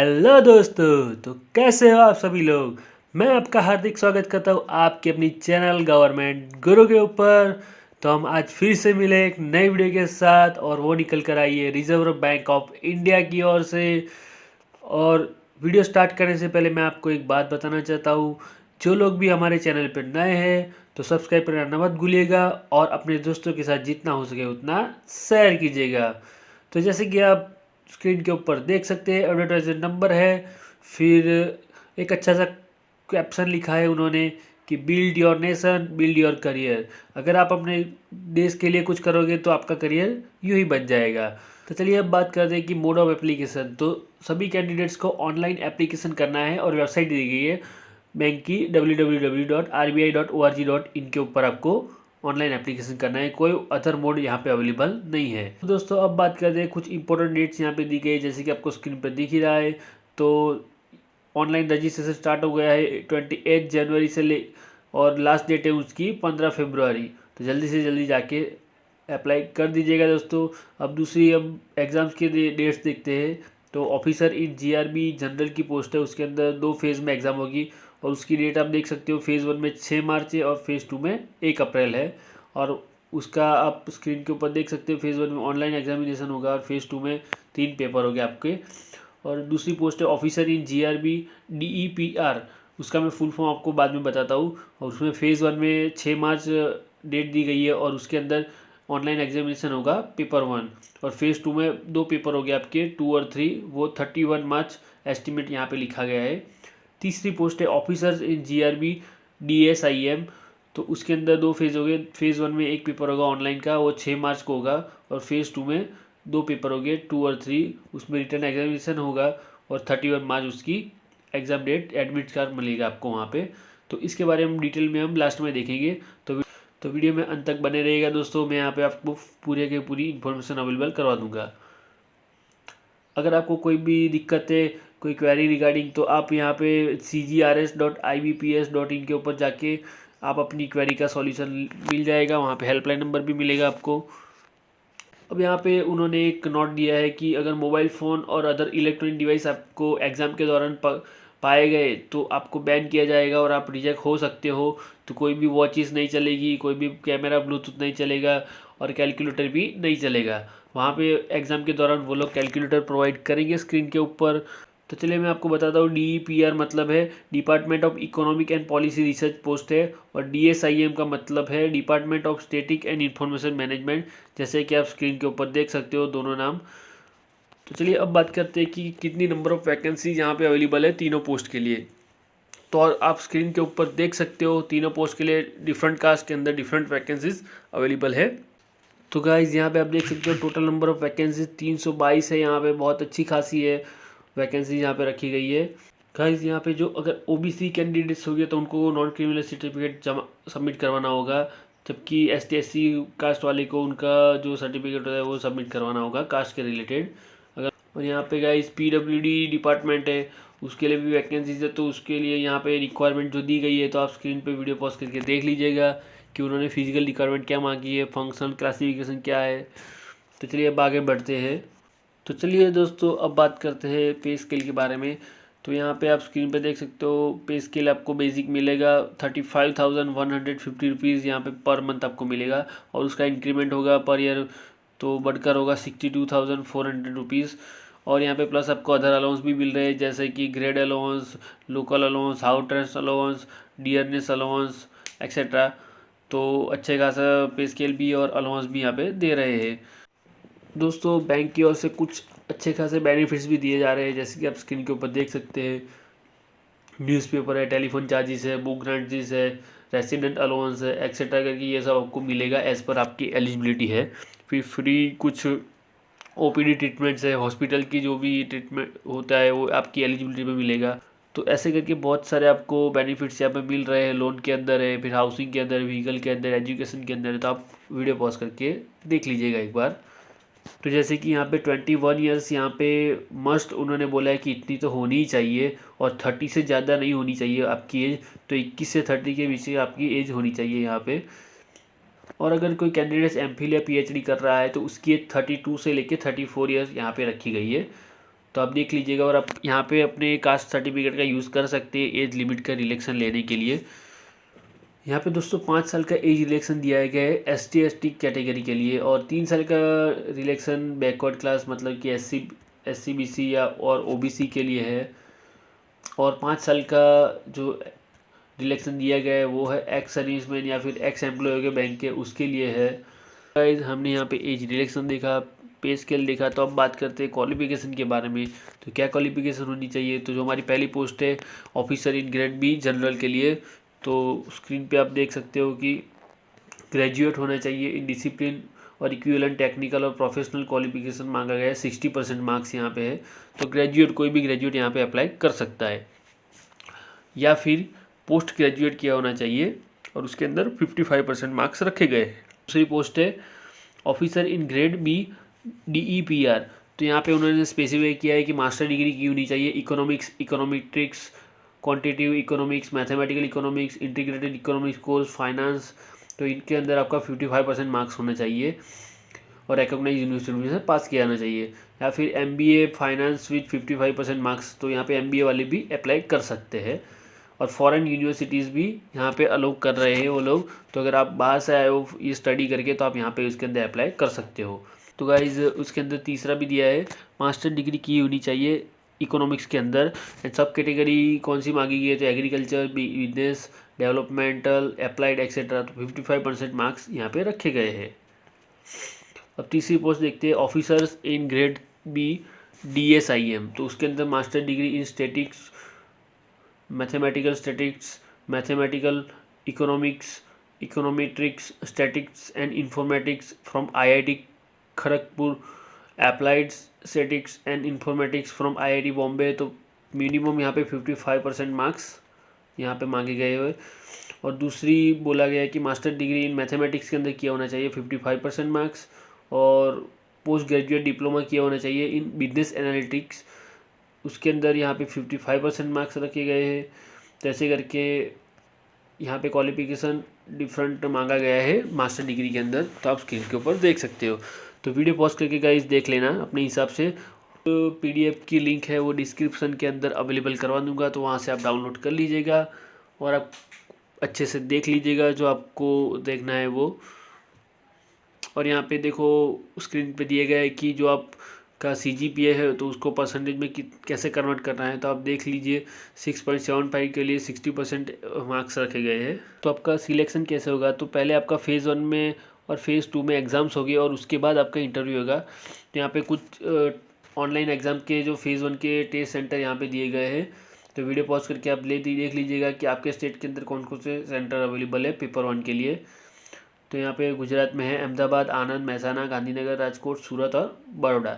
Hello दोस्तों, तो कैसे हो आप सभी लोग। मैं आपका हार्दिक स्वागत करता हूँ आपके अपनी चैनल गवर्नमेंट गुरु के ऊपर। तो हम आज फिर से मिले एक नई वीडियो के साथ, और वो निकल कर आई है रिजर्व बैंक ऑफ इंडिया की ओर से। और वीडियो स्टार्ट करने से पहले मैं आपको एक बात बताना चाहता हूँ, जो लोग भी हमारे चैनल पर नए हैं तो सब्सक्राइब करना मत भूलिएगा, और अपने दोस्तों के साथ जितना हो सके उतना शेयर कीजिएगा। तो जैसे कि आप स्क्रीन के ऊपर देख सकते हैं, एडवर्टाइजमेंट नंबर है, फिर एक अच्छा सा कैप्शन लिखा है उन्होंने कि build your nation build your career. अगर आप अपने देश के लिए कुछ करोगे तो आपका करियर यूं ही बन जाएगा। तो चलिए अब बात करते हैं कि मोड ऑफ एप्लीकेशन। तो सभी कैंडिडेट्स को ऑनलाइन एप्लीकेशन करना है, और वेबसाइट दी गई है बैंक की www.rbi.org.in के ऊपर आपको ऑनलाइन एप्लीकेशन करना है। कोई अदर मोड यहाँ पे अवेलेबल नहीं है। तो दोस्तों अब बात करते हैं कुछ इंपॉर्टेंट डेट्स यहाँ पे दी गई है, जैसे कि आपको स्क्रीन पर दिख ही रहा है। तो ऑनलाइन रजिस्ट्रेशन स्टार्ट हो गया है 28 जनवरी से ले, और लास्ट डेट है उसकी 15 फरवरी। तो जल्दी से जल्दी जाके अप्लाई कर दीजिएगा दोस्तों। अब दूसरी अब एग्ज़ाम्स के डेट्स देखते हैं। तो ऑफिसर इन जीआरबी जनरल की पोस्ट है, उसके अंदर 2 फेज़ में एग्ज़ाम होगी, और उसकी डेट आप देख सकते हो। फेज़ 1 में 6 मार्च है, और फेज़ 2 में 1 अप्रैल है। और उसका आप स्क्रीन के ऊपर देख सकते हो, फेज़ 1 में ऑनलाइन एग्जामिनेशन होगा, और फेज़ 2 में 3 पेपर हो गए आपके। और दूसरी पोस्ट है ऑफिसर इन जीआरबी डीईपीआर, उसका मैं फुल फॉर्म आपको बाद में बताता हूँ। और उसमें फेज़ 1 में 6 मार्च डेट दी गई है, और उसके अंदर ऑनलाइन एग्जामिनेशन होगा पेपर 1। और फेज़ 2 में 2 पेपर हो गए आपके 2 और 3, वो 31 मार्च एस्टिमेट यहाँ पे लिखा गया है। तीसरी पोस्ट है ऑफिसर्स इन जीआरबी डीएसआईएम, तो उसके अंदर 2 फेज़ हो गए। फेज़ 1 में 1 पेपर होगा ऑनलाइन का, वो 6 मार्च को होगा। और फेज़ 2 में 2 पेपर हो गए 2 और 3, उसमें रिटर्न एग्जामिनेशन होगा, और 31 मार्च उसकी एग्ज़ाम डेट एडमिट कार्ड मिलेगा आपको वहाँ पे। तो इसके बारे में डिटेल में हम लास्ट में देखेंगे। तो वीडियो में अंत तक बने रहिएगा दोस्तों, मैं यहाँ पे आपको पूरे के पूरी इन्फॉर्मेशन अवेलेबल करवा दूँगा। अगर आपको कोई भी दिक्कत है, कोई क्वेरी रिगार्डिंग, तो आप यहाँ पे cgrs.ibps.in के ऊपर जाके आप अपनी क्वेरी का सॉल्यूशन मिल जाएगा। वहाँ पे हेल्पलाइन नंबर भी मिलेगा आपको। अब यहाँ पे उन्होंने एक नोट दिया है कि अगर मोबाइल फ़ोन और अदर इलेक्ट्रॉनिक डिवाइस आपको एग्ज़ाम के दौरान पाए गए तो आपको बैन किया जाएगा, और आप रिजेक्ट हो सकते हो। तो कोई भी वॉचेस नहीं चलेगी, कोई भी कैमरा ब्लूटूथ नहीं चलेगा, और कैलकुलेटर भी नहीं चलेगा। वहाँ पे एग्ज़ाम के दौरान वो लोग कैलकुलेटर प्रोवाइड करेंगे स्क्रीन के ऊपर। तो चलिए मैं आपको बताता हूँ, DEPR मतलब है department of economic and policy research post है, और DSIM का मतलब है department of static and information management, जैसे कि आप स्क्रीन के ऊपर देख सकते हो दोनों नाम। तो चलिए अब बात करते हैं कि कितनी नंबर ऑफ़ वैकेंसीज यहाँ पे अवेलेबल है तीनों पोस्ट के लिए। तो और आप स्क्रीन के ऊपर देख सकते हो, तीनों पोस्ट के लिए डिफरेंट कास्ट के अंदर डिफरेंट वैकेंसीज अवेलेबल है। तो गाइज़ यहाँ पे आप देख सकते हो टोटल नंबर ऑफ़ वैकेंसीज 322 है। यहाँ पे बहुत अच्छी खासी है वैकेंसी यहाँ पे रखी गई है। गाइज़ यहाँ पे जो अगर OBC कैंडिडेट्स हो गए तो उनको नॉन क्रिमिनल सर्टिफिकेट जमा सबमिट करवाना होगा, जबकि ST/SC कास्ट वाले को उनका जो सर्टिफिकेट होता है वो सबमिट करवाना होगा कास्ट के रिलेटेड। अगर और यहाँ पे गाइज़ PWD डिपार्टमेंट है, उसके लिए भी वैकेंसीज है। तो उसके लिए यहाँ पे रिक्वायरमेंट जो दी गई है, तो आप स्क्रीन पे वीडियो पॉज करके देख लीजिएगा कि उन्होंने फिजिकल रिक्वायरमेंट क्या मांगी है, फंक्शनल क्लासिफिकेशन क्या है। तो चलिए अब आगे बढ़ते हैं। तो चलिए दोस्तों अब बात करते हैं पे स्केल के बारे में। तो यहाँ पे आप स्क्रीन पे देख सकते हो पे स्केल आपको बेसिक मिलेगा 35,150 रुपीज़ यहाँ पे पर मंथ आपको मिलेगा, और उसका इंक्रीमेंट होगा पर ईयर, तो बढ़कर होगा 62,400 रुपीज़। और यहाँ पे प्लस आपको अदर अलाउंस भी मिल रहे हैं, जैसे कि grade allowance, local allowance, house allowance, dearness allowance etcetera. तो अच्छे खासा पे स्केल भी और अलाउंस भी यहाँ पे दे रहे हैं दोस्तों। बैंक की ओर से कुछ अच्छे खासे बेनिफिट्स भी दिए जा रहे हैं, जैसे कि आप स्क्रीन के ऊपर देख सकते हैं। न्यूज़पेपर है, टेलीफोन चार्जेस है, बुक ग्रांट्स है, रेसिडेंट अलाउंस है एक्सेट्रा करके ये सब आपको मिलेगा एज़ पर आपकी एलिजिबिलिटी है। फिर फ्री कुछ OPD ट्रीटमेंट्स है, हॉस्पिटल की जो भी ट्रीटमेंट होता है वो आपकी एलिजिबिलिटी में मिलेगा। तो ऐसे करके बहुत सारे आपको बेनिफिट्स यहाँ पे मिल रहे हैं। लोन के अंदर है, फिर हाउसिंग के अंदर, व्हीकल के अंदर, एजुकेशन के अंदर है। तो आप वीडियो पॉज करके देख लीजिएगा एक बार। तो जैसे कि यहाँ पे 21 ईयर्स यहाँ पे मस्ट उन्होंने बोला है कि इतनी तो होनी ही चाहिए, और 30 से ज़्यादा नहीं होनी चाहिए आपकी एज। तो 21 से 30 के बीच आपकी एज होनी चाहिए यहाँ पे। और अगर कोई कैंडिडेट MPhil या PhD कर रहा है तो उसकी एज 32 से लेकर 34 ईयर्स यहाँ पे रखी गई है। तो आप देख लीजिएगा। और आप यहाँ पे अपने कास्ट सर्टिफिकेट का यूज़ कर सकते हैं एज लिमिट का रिलेक्शन लेने के लिए। यहाँ पे दोस्तों 5 साल का एज रिलेक्शन दिया गया है ST/ST कैटेगरी के लिए, और 3 साल का रिलेक्शन बैकवर्ड क्लास मतलब कि SC BC या और OBC के लिए है। और 5 साल का जो रिलेक्शन दिया गया है वो है एक्स सर्विसमैन या फिर एक्स एम्प्लॉय के बैंक के, उसके लिए है। गाइस हमने यहाँ पे एज रिलेक्शन देखा, पे स्केल देखा, तो अब बात करते हैं क्वालिफिकेशन के बारे में। तो क्या क्वालिफिकेशन होनी चाहिए? तो जो हमारी पहली पोस्ट है officer in grade B general के लिए, तो स्क्रीन पे आप देख सकते हो कि ग्रेजुएट होना चाहिए इन डिसिप्लिन और इक्विवेलेंट टेक्निकल और प्रोफेशनल क्वालिफिकेशन मांगा गया है। 60% मार्क्स यहाँ पे है, तो ग्रेजुएट कोई भी ग्रेजुएट यहाँ पे अप्लाई कर सकता है, या फिर पोस्ट ग्रेजुएट किया होना चाहिए और उसके अंदर 55% मार्क्स रखे गए। दूसरी पोस्ट है officer in grade B DEPR, तो यहाँ पे उन्होंने स्पेसिफाई किया है कि मास्टर डिग्री की होनी चाहिए economics, econometrics, quantitative economics, mathematical economics, integrated economics course, finance, तो इनके अंदर आपका 55% मार्क्स होना चाहिए और रिकॉग्नाइज यूनिवर्सिटी से पास किया जाना चाहिए। या फिर MBA फाइनेंस विद 55% मार्क्स, तो यहाँ पे MBA वाले भी अप्लाई कर सकते हैं। और फॉरेन यूनिवर्सिटीज़ भी यहाँ पे अलाउ कर रहे हैं वो लोग, तो अगर आप बाहर से आए हो ये स्टडी करके तो आप यहाँ पे उसके अंदर अप्लाई कर सकते हो। तो गाइज उसके अंदर तीसरा भी दिया है मास्टर डिग्री की होनी चाहिए इकोनॉमिक्स के अंदर। एंड सब कैटेगरी कौन सी मांगी गई है? तो agriculture, business, developmental, applied etcetera, तो 55% मार्क्स यहाँ पे रखे गए हैं। अब तीसरी पोस्ट देखते हैं officers in grade B DSIM, तो उसके अंदर master degree in statics, mathematical statics, mathematical economics, econometrics, statics and informatics from IIT Kharagpur, applied statics and informatics from IIT Bombay, तो मिनिमम यहाँ पे 55% मार्क्स यहाँ पे मांगे गए हुए। और दूसरी बोला गया है कि मास्टर डिग्री इन मैथमेटिक्स के अंदर किया होना चाहिए 55% मार्क्स, और पोस्ट ग्रेजुएट डिप्लोमा किया होना चाहिए इन बिजनेस एनालिटिक्स, उसके अंदर यहाँ पे 55% मार्क्स रखे गए हैं। तो ऐसे करके यहाँ पे क्वालिफिकेशन डिफरेंट मांगा गया है मास्टर डिग्री के अंदर, तो आप स्क्रीन के ऊपर देख सकते हो। तो वीडियो पॉज करके गाइस देख लेना अपने हिसाब से। तो PDF की लिंक है वो डिस्क्रिप्शन के अंदर अवेलेबल करवा दूंगा, तो वहाँ से आप डाउनलोड कर लीजिएगा और आप अच्छे से देख लीजिएगा जो आपको देखना है वो। और यहाँ पे देखो स्क्रीन पे दिए गया है कि जो आपका CGPA है तो उसको परसेंटेज में कैसे कन्वर्ट करना है, तो आप देख लीजिए 6.75 के लिए 60% मार्क्स रखे गए हैं। तो आपका सिलेक्शन कैसे होगा? तो पहले आपका फेज़ 1 में और फेज़ 2 में एग्ज़ाम्स होगी और उसके बाद आपका इंटरव्यू होगा। तो यहाँ पे कुछ ऑनलाइन एग्ज़ाम के जो फेज़ 1 के टेस्ट सेंटर यहाँ पे दिए गए हैं, तो वीडियो पॉज करके आप देख लीजिएगा कि आपके स्टेट के अंदर कौन कौन से सेंटर अवेलेबल है पेपर 1 के लिए। तो यहाँ पे गुजरात में है अहमदाबाद, आनंद, महसाना, गांधीनगर, राजकोट, सूरत और बड़ौदा।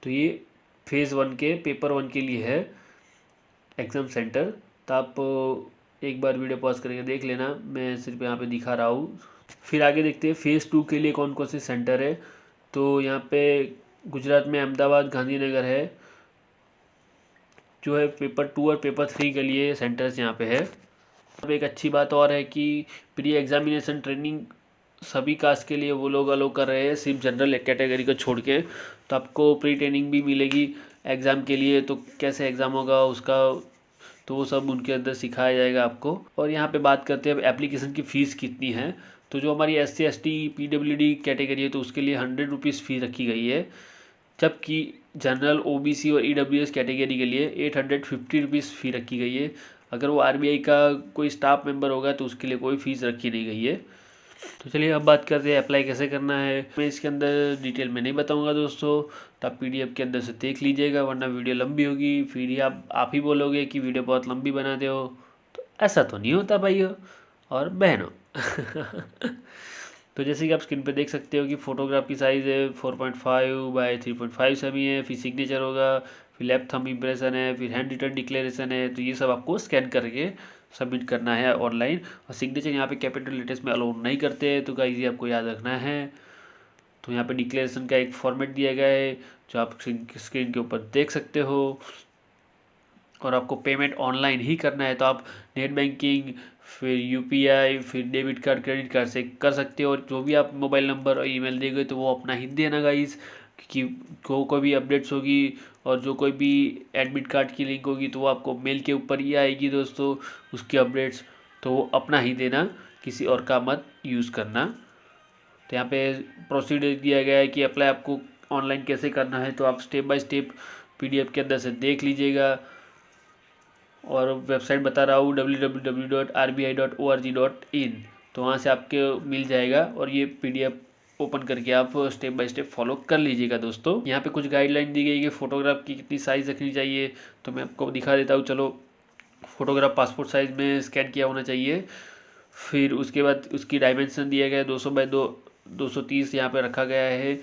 तो ये फेज़ 1 के पेपर 1 के लिए है एग्ज़ाम सेंटर। तो आप एक बार वीडियो पॉज करके देख लेना, मैं सिर्फ यहाँ पे दिखा रहा हूँ। फिर आगे देखते हैं फेज़ 2 के लिए कौन कौन से सेंटर है। तो यहाँ पे गुजरात में अहमदाबाद, गांधीनगर है जो है पेपर 2 और पेपर 3 के लिए सेंटर्स यहाँ पे है। अब एक अच्छी बात और है कि प्री एग्जामिनेशन ट्रेनिंग सभी कास्ट के लिए वो लोग अलो कर रहे हैं, सिर्फ जनरल कैटेगरी को छोड़ के। तो आपको प्री ट्रेनिंग भी मिलेगी एग्ज़ाम के लिए, तो कैसे एग्ज़ाम होगा उसका तो वो सब उनके अंदर सिखाया जाएगा आपको। और यहाँ पे बात करते हैं अब एप्लीकेशन की फ़ीस कितनी है। तो जो हमारी SC ST PWD कैटेगरी है तो उसके लिए 100 रुपीज़ फ़ी रखी गई है, जबकि जनरल OBC और EWS कैटेगरी के लिए 850 रुपीज़ फ़ी रखी गई है। अगर वो RBI का कोई स्टाफ मेंबर होगा तो उसके लिए कोई फ़ीस रखी नहीं गई है। तो चलिए अब बात करते हैं अप्लाई कैसे करना है। मैं इसके अंदर डिटेल में नहीं बताऊंगा दोस्तों, तो आप PDF के अंदर से देख लीजिएगा, वरना वीडियो लंबी होगी, फिर ही आप ही बोलोगे कि वीडियो बहुत लंबी बनाते हो। तो ऐसा तो नहीं होता भाइयों और बहनों। तो जैसे कि आप स्क्रीन पे देख सकते हो कि फ़ोटोग्राफ की साइज़ है 4.5 बाय 3.5 सभी है, फिर सिग्नेचर होगा, फिर लेफ्ट थंब इम्प्रेशन है, फिर हैंड रिटन डिक्लेरेशन है। तो ये सब आपको स्कैन करके सबमिट करना है ऑनलाइन। और सिग्नेचर यहाँ पे कैपिटल लेटर्स में अलाउ नहीं करते, तो गाइस ये आपको याद रखना है। तो यहाँ पे डिक्लेरेशन का एक फॉर्मेट दिया गया है जो आप स्क्रीन के ऊपर देख सकते हो। और आपको पेमेंट ऑनलाइन ही करना है, तो आप नेट बैंकिंग, फिर UPI, फिर डेबिट कार्ड, क्रेडिट कार्ड से कर सकते हो। और जो भी आप मोबाइल नंबर और ईमेल देंगे तो वो अपना ही देना गाइस, क्योंकि कोई भी अपडेट्स होगी और जो कोई भी एडमिट कार्ड की लिंक होगी तो वो आपको मेल के ऊपर ही आएगी दोस्तों, उसकी अपडेट्स। तो वो अपना ही देना, किसी और का मत यूज़ करना। तो यहाँ पे प्रोसीजर दिया गया है कि अप्लाई आपको ऑनलाइन कैसे करना है, तो आप स्टेप बाय स्टेप PDF के अंदर से देख लीजिएगा। और वेबसाइट बता रहा हूँ www.rbi.org.in, तो वहाँ से आपके मिल जाएगा और ये PDF ओपन करके आप स्टेप बाय स्टेप फॉलो कर लीजिएगा दोस्तों। यहाँ पे कुछ गाइडलाइन दी गई है कि फ़ोटोग्राफ की कितनी साइज़ रखनी चाहिए, तो मैं आपको दिखा देता हूँ। चलो, फ़ोटोग्राफ पासपोर्ट साइज़ में स्कैन किया होना चाहिए। फिर उसके बाद उसकी डायमेंशन दिया गया है 200 बाई 230 यहाँ पे रखा गया है।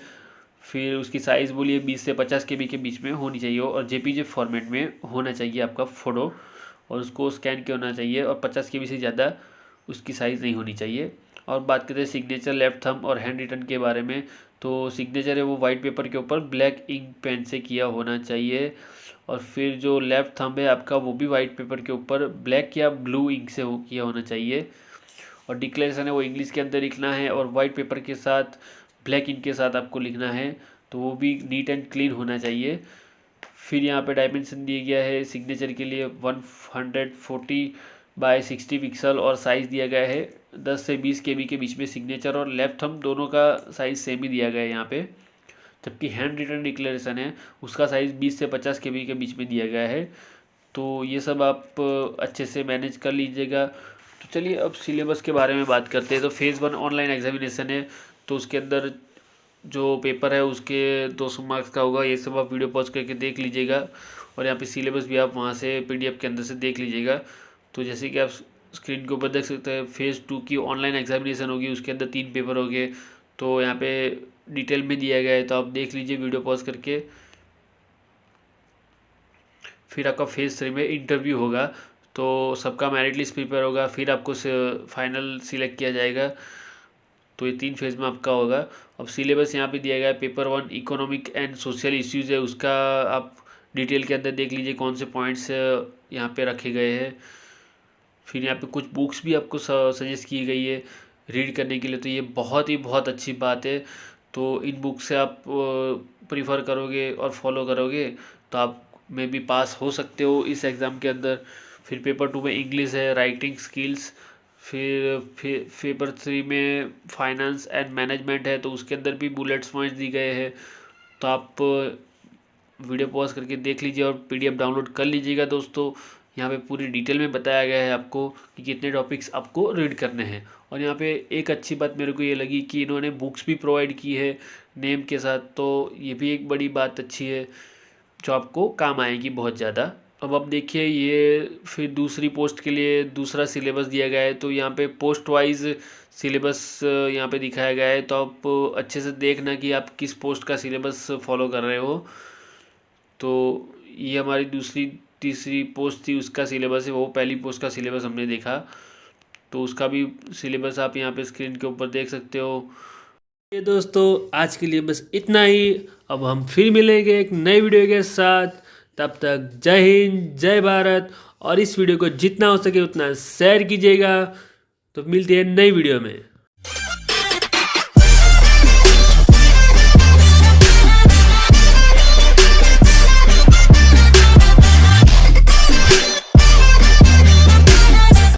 फिर उसकी साइज़ बोलिए 20 से 50 KB के बीच में होनी चाहिए और JPG फॉर्मेट में होना चाहिए आपका फ़ोटो, और उसको स्कैन किया होना चाहिए और 50 KB से ज़्यादा उसकी साइज़ नहीं होनी चाहिए। और बात करें सिग्नेचर, लेफ्ट थंब और हैंड रिटन के बारे में, तो सिग्नेचर है वो वाइट पेपर के ऊपर ब्लैक इंक पेन से किया होना चाहिए। और फिर जो लेफ़्ट थंब है आपका वो भी वाइट पेपर के ऊपर ब्लैक या ब्लू इंक से किया होना चाहिए। और डिक्लेरेशन है वो इंग्लिश के अंदर लिखना है और वाइट पेपर के साथ ब्लैक इंक के साथ आपको लिखना है, तो वो भी नीट एंड क्लीन होना चाहिए। फिर यहाँ पे डायमेंशन दिया गया है सिग्नेचर के लिए 140x60 पिक्सल और साइज़ दिया गया है 10 से 20 KB के बीच में सिग्नेचर और लेफ्ट थंब दोनों का साइज़ सेम ही दिया गया है यहाँ पे। जबकि हैंड रिटन डिक्लेरेशन है उसका साइज़ 20 से 50 KB के बीच में दिया गया है। तो ये सब आप अच्छे से मैनेज कर लीजिएगा। तो चलिए अब सिलेबस के बारे में बात करते हैं। तो फेज़ 1 ऑनलाइन एग्जामिनेशन है, तो उसके अंदर जो पेपर है उसके 200 मार्क्स का होगा। ये सब आप वीडियो पॉज करके देख लीजिएगा और यहाँ पे सिलेबस भी आप वहाँ से PDF के अंदर से देख लीजिएगा। तो जैसे कि आप स्क्रीन के ऊपर देख सकते हैं, फेज़ 2 की ऑनलाइन एग्जामिनेशन होगी, उसके अंदर 3 पेपर होंगे। तो यहाँ पे डिटेल में दिया गया है, तो आप देख लीजिए वीडियो पॉज करके। फिर आपका फेज़ 3 में इंटरव्यू होगा, तो सबका मेरिट लिस्ट प्रिपेयर होगा, फिर आपको फाइनल सिलेक्ट किया जाएगा। तो ये 3 फेज़ में आपका होगा। अब सिलेबस यहाँ पे दिया गया है। Paper 1 economic and social issues है, उसका आप डिटेल के अंदर देख लीजिए कौन से पॉइंट्स यहाँ पे रखे गए हैं। फिर यहाँ पे कुछ बुक्स भी आपको सजेस्ट की गई है रीड करने के लिए, तो ये बहुत अच्छी बात है। तो इन बुक से आप प्रीफर करोगे और फॉलो करोगे तो आप में भी पास हो सकते हो इस एग्ज़ाम के अंदर। फिर पेपर 2 में इंग्लिश है, राइटिंग स्किल्स। फिर पेपर 3 में फाइनेंस एंड मैनेजमेंट है, तो उसके अंदर भी बुलेट्स पॉइंट्स दी गए हैं। तो आप वीडियो पॉज करके देख लीजिए और PDF डाउनलोड कर लीजिएगा दोस्तों। यहाँ पे पूरी डिटेल में बताया गया है आपको कि कितने टॉपिक्स आपको रीड करने हैं। और यहाँ पे एक अच्छी बात मेरे को ये लगी कि इन्होंने बुक्स भी प्रोवाइड की है नेम के साथ, तो ये भी एक बड़ी बात अच्छी है जो आपको काम आएगी बहुत ज़्यादा। अब आप देखिए ये फिर दूसरी पोस्ट के लिए दूसरा सिलेबस दिया गया है, तो यहाँ पे पोस्ट वाइज सिलेबस यहाँ पे दिखाया गया है। तो आप अच्छे से देखना कि आप किस पोस्ट का सिलेबस फॉलो कर रहे हो। तो ये हमारी तीसरी पोस्ट थी, उसका सिलेबस है, वो पहली पोस्ट का सिलेबस हमने देखा, तो उसका भी सिलेबस आप यहाँ पे स्क्रीन के ऊपर देख सकते हो। ये दोस्तों आज के लिए बस इतना ही। अब हम फिर मिलेंगे एक नई वीडियो के साथ, तब तक जय हिंद जय भारत। और इस वीडियो को जितना हो सके उतना शेयर कीजिएगा। तो मिलते हैं नई वीडियो में।